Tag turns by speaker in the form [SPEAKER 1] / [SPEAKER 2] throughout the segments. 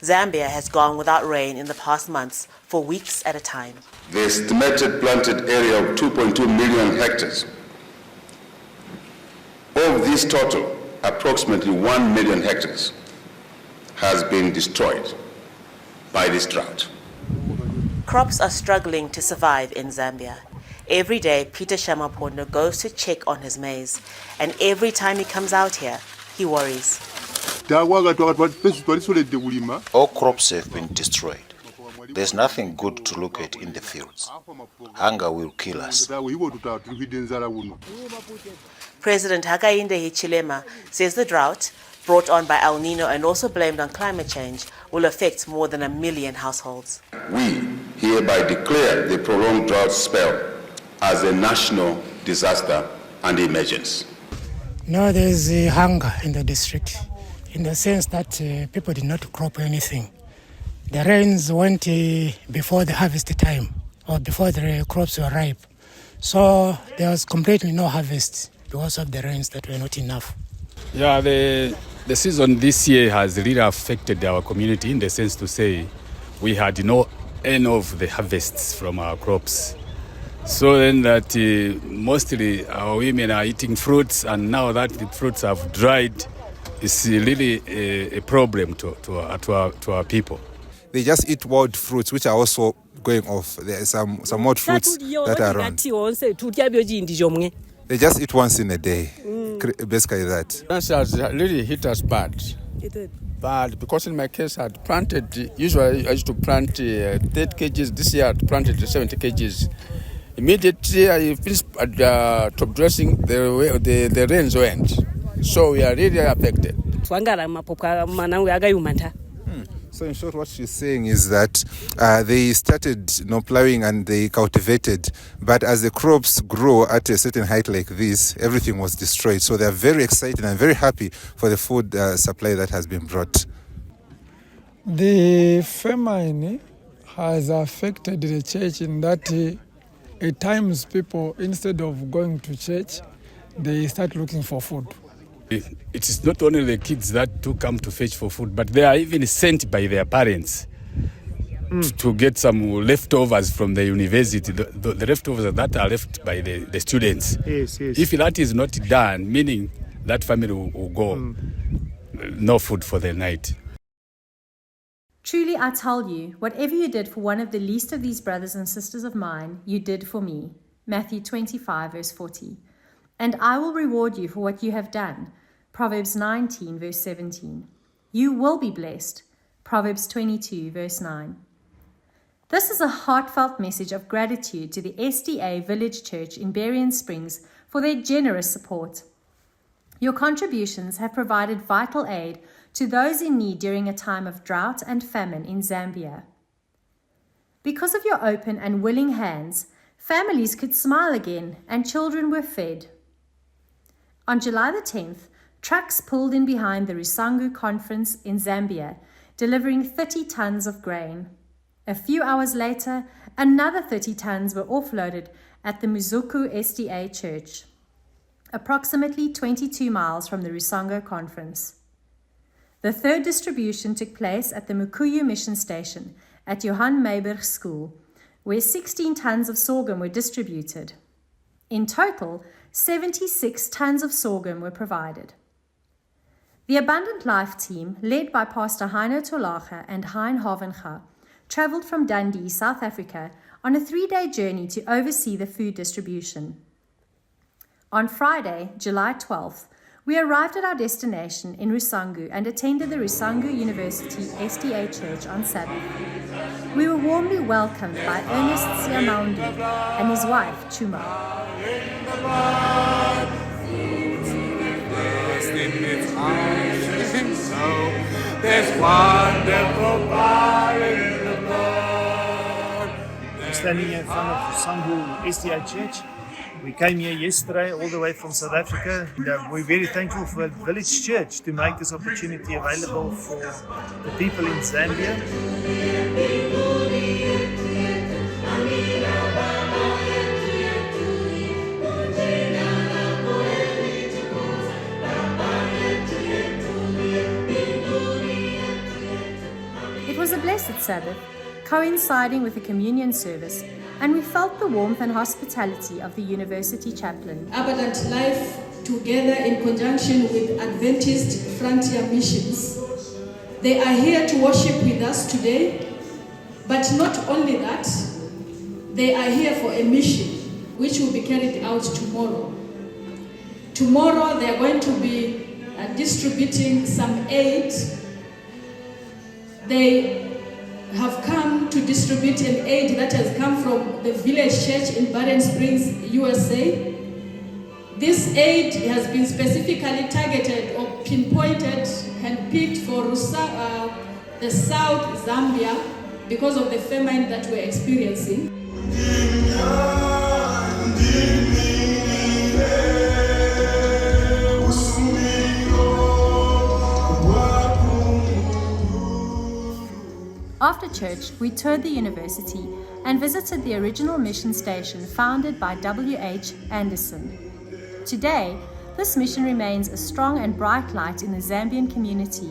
[SPEAKER 1] Zambia has gone without rain in the past months for weeks at a time.
[SPEAKER 2] The estimated planted area of 2.2 million hectares. Of this total, approximately 1 million hectares has been destroyed by this drought.
[SPEAKER 1] Crops are struggling to survive in Zambia. Every day, Peter Shamapondo goes to check on his maize, and every time he comes out here, he worries.
[SPEAKER 3] All crops have been destroyed. There's nothing good to look at in the fields. Hunger will kill us.
[SPEAKER 1] President Hakainde Hichilema says the drought, brought on by El Nino and also blamed on climate change, will affect more than 1 million households.
[SPEAKER 2] We hereby declare the prolonged drought spell as a national disaster and emergency.
[SPEAKER 4] No, there's hunger in the district, in the sense that people did not crop anything. The rains went before the harvest time, or before the crops were ripe. So there was completely no harvest because of the rains that were not enough.
[SPEAKER 5] Yeah, the season this year has really affected our community in the sense to say we had no end of the harvests from our crops. So then that mostly our women are eating fruits, and now that the fruits have dried, it's really a problem to our people.
[SPEAKER 6] They just eat wild fruits, which are also going off. There are some wild fruits that are around. They just eat once in a day, basically that.
[SPEAKER 7] Cancer has really hit us bad. But because in my case I had planted, usually I used to plant 30 kgs. This year I had planted 70 kgs. Immediately I finished top dressing, the rains went. So we are really affected.
[SPEAKER 6] So in short, what she's saying is that they started plowing and they cultivated, but as the crops grow at a certain height like this, everything was destroyed. So they're very excited and very happy for the food supply that has been brought.
[SPEAKER 8] The famine has affected the church in that at times people, instead of going to church, they start looking for food.
[SPEAKER 5] It is not only the kids that do come to fetch for food, but they are even sent by their parents to get some leftovers from the university, the leftovers that are left by the students.
[SPEAKER 8] Yes.
[SPEAKER 5] If that is not done, meaning that family will go, no food for the night.
[SPEAKER 9] Truly I tell you, whatever you did for one of the least of these brothers and sisters of mine, you did for me. Matthew 25, verse 40. And I will reward you for what you have done. Proverbs 19, verse 17. You will be blessed. Proverbs 22, verse 9. This is a heartfelt message of gratitude to the SDA Village Church in Berrien Springs for their generous support. Your contributions have provided vital aid to those in need during a time of drought and famine in Zambia. Because of your open and willing hands, families could smile again and children were fed. On July the 10th, trucks pulled in behind the Rusangu conference in Zambia, delivering 30 tons of grain. A few hours later, another 30 tons were offloaded at the Muzuku SDA Church, approximately 22 miles from the Rusangu conference. The third distribution took place at the Mukuyu Mission Station at Johann Meiberg School, where 16 tons of sorghum were distributed. In total, 76 tons of sorghum were provided. The Abundant Life team, led by Pastor Heino Tolaga and Hein Havenga, travelled from Dundee, South Africa, on a 3-day journey to oversee the food distribution. On Friday, July 12th, we arrived at our destination in Rusangu and attended the Rusangu University SDA Church on Sabbath. We were warmly welcomed by Ernest Siamaundi and his wife, Chuma.
[SPEAKER 10] I'm standing in front of Rusangu SDA Church. We came here yesterday all the way from South Africa. And, we're very thankful for Village Church to make this opportunity available for the people in Zambia.
[SPEAKER 9] was a blessed Sabbath, coinciding with a communion service, and we felt the warmth and hospitality of the university chaplain.
[SPEAKER 11] Abundant Life, together in conjunction with Adventist Frontier Missions, they are here to worship with us today, but not only that, they are here for a mission which will be carried out tomorrow. Tomorrow they are going to be distributing some aid. They have come to distribute an aid that has come from the village church in Barren Springs, USA. This aid has been specifically targeted or pinpointed and picked for the South Zambia because of the famine that we're experiencing.
[SPEAKER 9] After church, we toured the university and visited the original mission station founded by W.H. Anderson. Today, this mission remains a strong and bright light in the Zambian community,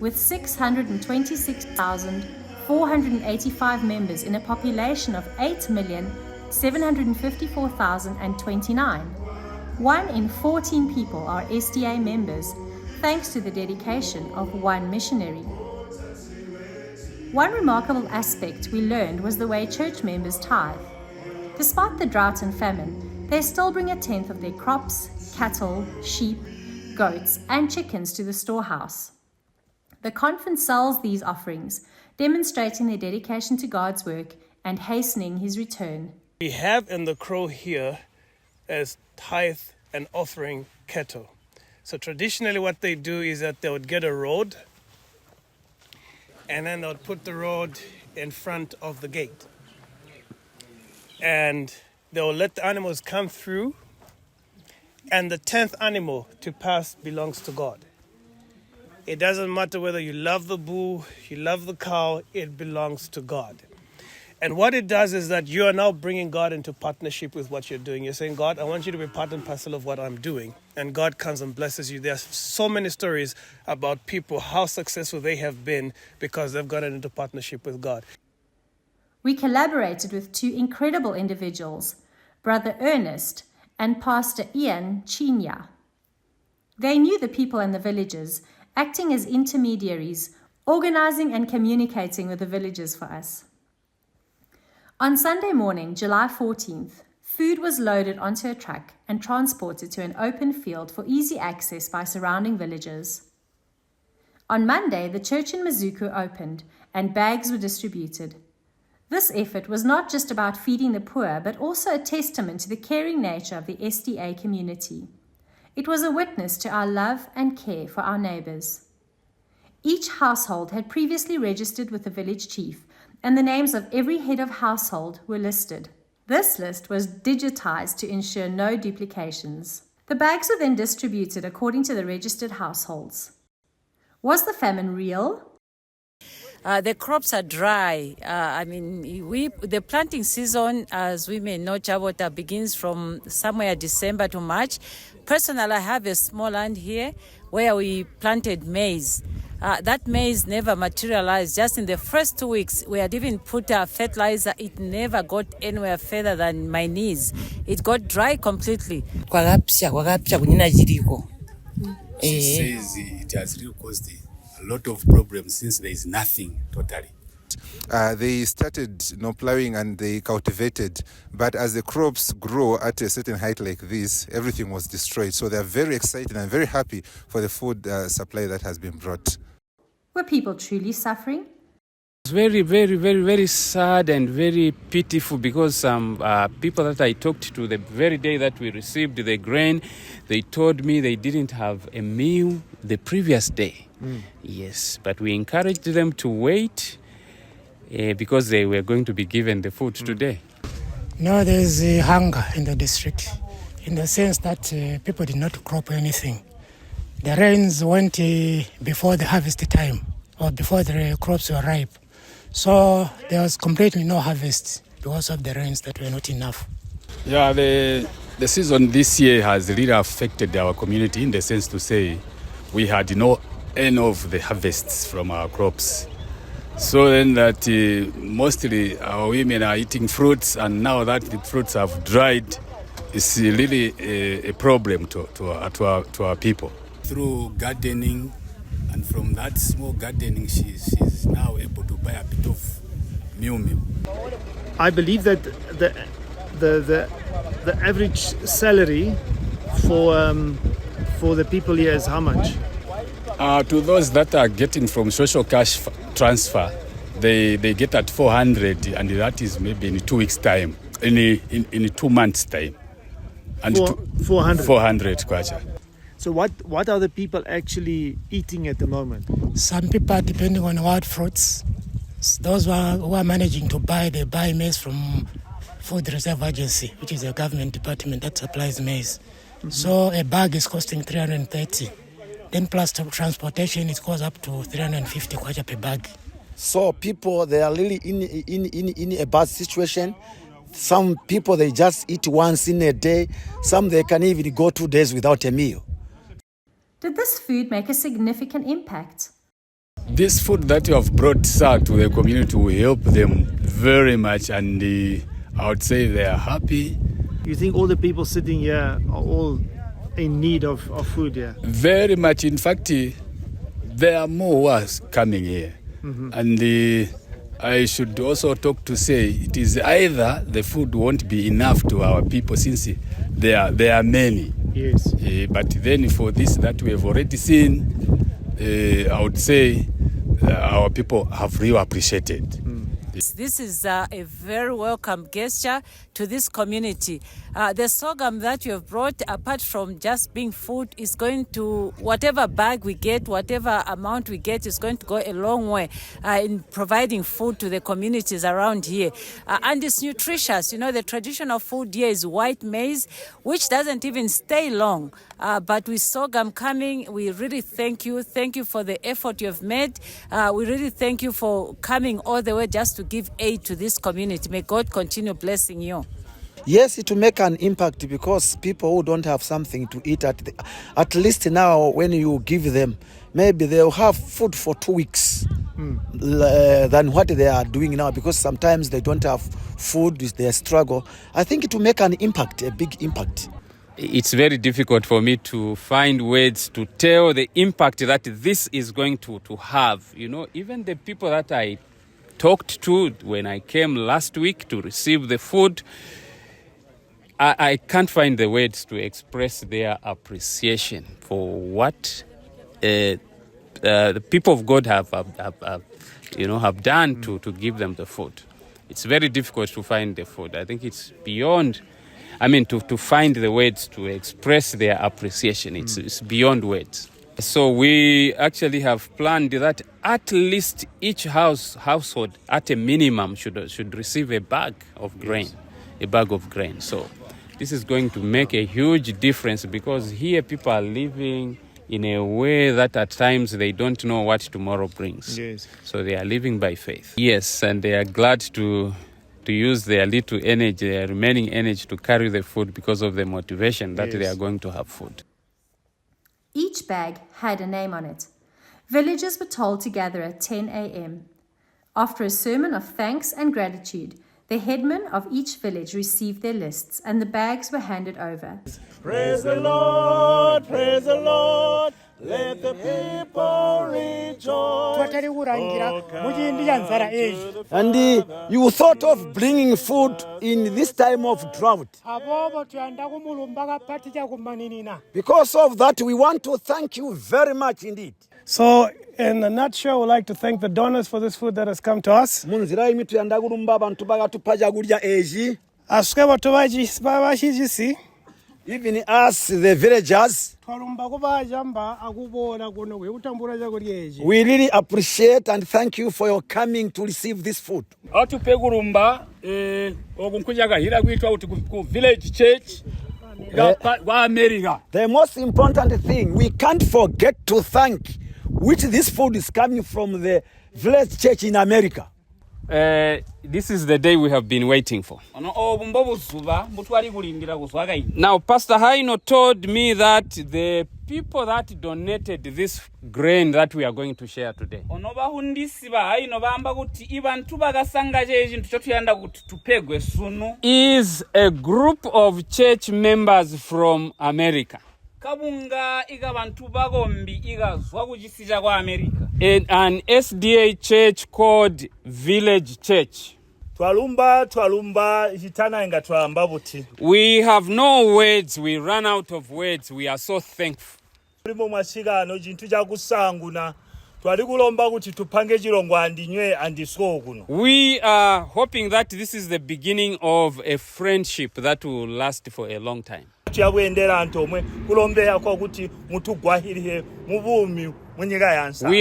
[SPEAKER 9] with 626,485 members in a population of 8,754,029. 1 in 14 people are SDA members, thanks to the dedication of one missionary. One remarkable aspect we learned was the way church members tithe. Despite the drought and famine, they still bring 1/10 of their crops, cattle, sheep, goats, and chickens to the storehouse. The conference sells these offerings, demonstrating their dedication to God's work and hastening His return.
[SPEAKER 12] We have in the crow here as tithe and offering cattle. So traditionally what they do is that they would get a road, and then they would put the road in front of the gate. And they will let the animals come through, and the 10th animal to pass belongs to God. It doesn't matter whether you love the bull, you love the cow, it belongs to God. And what it does is that you are now bringing God into partnership with what you're doing. You're saying, God, I want you to be part and parcel of what I'm doing. And God comes and blesses you. There's so many stories about people, how successful they have been because they've gotten into partnership with God.
[SPEAKER 9] We collaborated with 2 incredible individuals, Brother Ernest and Pastor Ian Chinya. They knew the people and the villages, acting as intermediaries, organizing and communicating with the villagers for us. On Sunday morning, July 14th, food was loaded onto a truck and transported to an open field for easy access by surrounding villagers. On Monday, the church in Mazuku opened and bags were distributed. This effort was not just about feeding the poor, but also a testament to the caring nature of the SDA community. It was a witness to our love and care for our neighbors. Each household had previously registered with the village chief, and the names of every head of household were listed. This list was digitized to ensure no duplications. The bags were then distributed according to the registered households. Was the famine real?
[SPEAKER 13] The crops are dry. The planting season, as we may know, Chabota begins from somewhere December to March. Personally, I have a small land here where we planted maize. That maize never materialized. Just in the first 2 weeks, we had even put fertilizer. It never got anywhere further than my knees. It got dry completely.
[SPEAKER 14] She says it has really caused a lot of problems since there is nothing totally.
[SPEAKER 6] They started plowing and they cultivated, but as the crops grow at a certain height like this, everything was destroyed. So they're very excited and very happy for the food supply that has been brought.
[SPEAKER 9] Were people truly suffering?
[SPEAKER 5] It's very, very, very, very sad and very pitiful because some people that I talked to the very day that we received the grain, they told me they didn't have a meal the previous day. Yes, but we encouraged them to wait because they were going to be given the food today.
[SPEAKER 4] No, there's a hunger in the district in the sense that people did not crop anything. The rains went before the harvest time or before the crops were ripe. So there was completely no harvest because of the rains that were not enough.
[SPEAKER 5] Yeah, the season this year has really affected our community in the sense to say we had no end of the harvests from our crops. So then that mostly our women are eating fruits, and now that the fruits have dried, it's really a problem to our people.
[SPEAKER 14] Through gardening, and from that small gardening, she's now able to buy a bit of meal.
[SPEAKER 10] I believe that the average salary for the people here is how much?
[SPEAKER 5] To those that are getting from social cash transfer, they get at 400, and that is maybe in 2 weeks' time, in 2 months' time. And 400 kwacha.
[SPEAKER 10] So what are the people actually eating at the moment?
[SPEAKER 4] Some people are depending on wild fruits. Those who are managing to buy, they buy maize from Food Reserve Agency, which is a government department that supplies maize. Mm-hmm. So a bag is costing 330. Then plus transportation, it goes up to 350 kwacha per bag.
[SPEAKER 15] So people, they are really in a bad situation. Some people, they just eat once in a day. Some, they can even go 2 days without a meal.
[SPEAKER 9] Did this food make a significant impact?
[SPEAKER 5] This food that you have brought, sir, to the community will help them very much, and I would say they are happy.
[SPEAKER 10] You think all the people sitting here are all in need of food here?
[SPEAKER 5] Very much. In fact, there are more who are coming here. Mm-hmm. And I should also talk to say it is either the food won't be enough to our people, since there are many.
[SPEAKER 10] Yes.
[SPEAKER 5] But then for this that we have already seen, I would say our people have really appreciated. Mm.
[SPEAKER 13] This is a very welcome gesture to this community. The sorghum that you have brought, apart from just being food, is going to, whatever bag we get, whatever amount we get, is going to go a long way in providing food to the communities around here. And it's nutritious. You know, the traditional food here is white maize, which doesn't even stay long. But with sorghum coming, we really thank you. Thank you for the effort you have made. We really thank you for coming all the way just to give aid to this community. May God continue blessing you.
[SPEAKER 15] Yes, it will make an impact, because people who don't have something to eat, at least now when you give them, maybe they'll have food for 2 weeks than what they are doing now, because sometimes they don't have food, they struggle. I think it will make an impact, a big impact.
[SPEAKER 16] It's very difficult for me to find words to tell the impact that this is going to have. You know, even the people that I talked to when I came last week to receive the food, I can't find the words to express their appreciation for what the people of God have done to give them the food. It's very difficult to find the food. I think it's beyond, to find the words to express their appreciation. It's beyond words. So we actually have planned that at least each household at a minimum should receive a bag of grain. Yes. A bag of grain. So this is going to make a huge difference, because here people are living in a way that at times they don't know what tomorrow brings.
[SPEAKER 10] Yes.
[SPEAKER 16] So they are living by faith. Yes, and they are glad to use their little energy, their remaining energy, to carry the food because of the motivation that they are going to have food.
[SPEAKER 9] Each bag had a name on it. Villagers were told to gather at 10 a.m. After a sermon of thanks and gratitude, the headmen of each village received their lists, and the bags were handed over.
[SPEAKER 17] Praise the Lord, praise the Lord, let the people rejoice.
[SPEAKER 15] And you thought of bringing food in this time of drought. Because of that, we want to thank you very much indeed.
[SPEAKER 12] So, in a nutshell, we'd like to thank the donors for this food that has come to us.
[SPEAKER 15] Even us, the villagers, we really appreciate and thank you for your coming to receive this food. The most important thing, we can't forget to thank which this food is coming from the village church in America.
[SPEAKER 16] This is the day we have been waiting for. Now, Pastor Haino told me that the people that donated this grain that we are going to share today. Is a group of church members from America. And an SDA church called Village Church. We have no words. We run out of words. We are so thankful.
[SPEAKER 17] We are
[SPEAKER 16] hoping that this is the beginning of a friendship that will last for a long time. We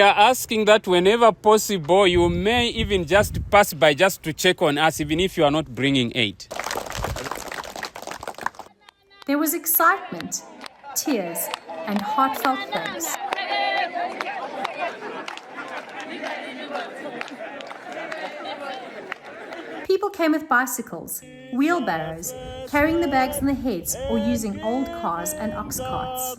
[SPEAKER 16] are asking that whenever possible, you may even just pass by just to check on us, even if you are not bringing aid.
[SPEAKER 9] There was excitement, tears, and heartfelt thanks. People came with bicycles, wheelbarrows, carrying the bags on their heads, or using old cars and ox carts.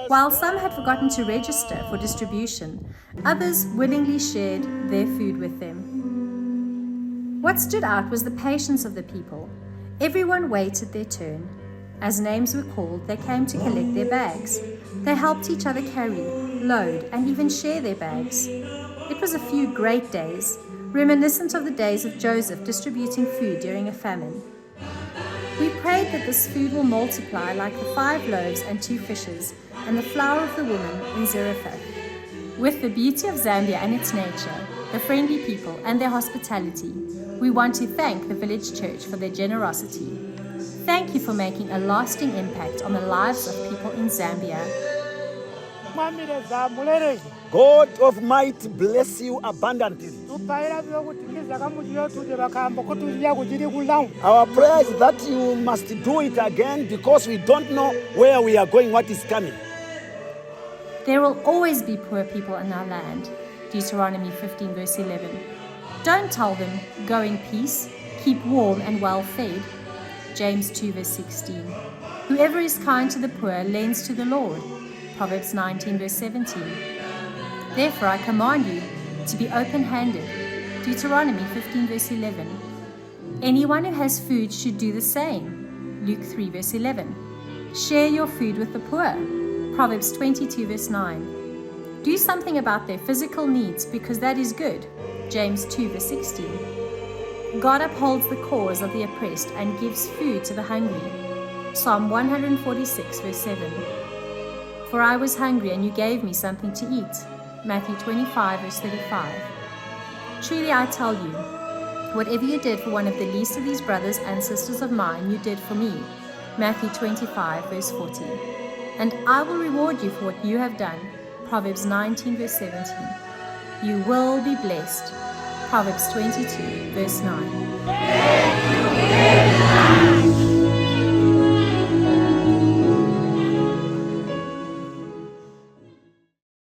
[SPEAKER 9] While some had forgotten to register for distribution, others willingly shared their food with them. What stood out was the patience of the people. Everyone waited their turn. As names were called, they came to collect their bags. They helped each other carry, load, and even share their bags. It was a few great days, reminiscent of the days of Joseph distributing food during a famine. We prayed that this food will multiply like the 5 loaves and 2 fishes and the flour of the woman in Zarephath. With the beauty of Zambia and its nature, the friendly people and their hospitality, we want to thank the Village Church for their generosity. Thank you for making a lasting impact on the lives of people in Zambia.
[SPEAKER 17] God of might bless you abundantly. Our prayer is that you must do it again because we don't know where we are going, what is coming.
[SPEAKER 9] There will always be poor people in our land. Deuteronomy 15 verse 11. Don't tell them, go in peace, keep warm and well fed. James 2 verse 16. Whoever is kind to the poor lends to the Lord. Proverbs 19 verse 17. Therefore I command you to be open-handed. Deuteronomy 15 verse 11. Anyone who has food should do the same. Luke 3 verse 11. Share your food with the poor. Proverbs 22 verse 9. Do something about their physical needs because that is good. James 2 verse 16. God upholds the cause of the oppressed and gives food to the hungry. Psalm 146 verse 7. For I was hungry and you gave me something to eat. Matthew 25 verse 35. Truly I tell you, whatever you did for one of the least of these brothers and sisters of mine, you did for me. Matthew 25 verse 40. And I will reward you for what you have done. Proverbs 19 verse 17. You will be blessed. Proverbs 22 verse 9.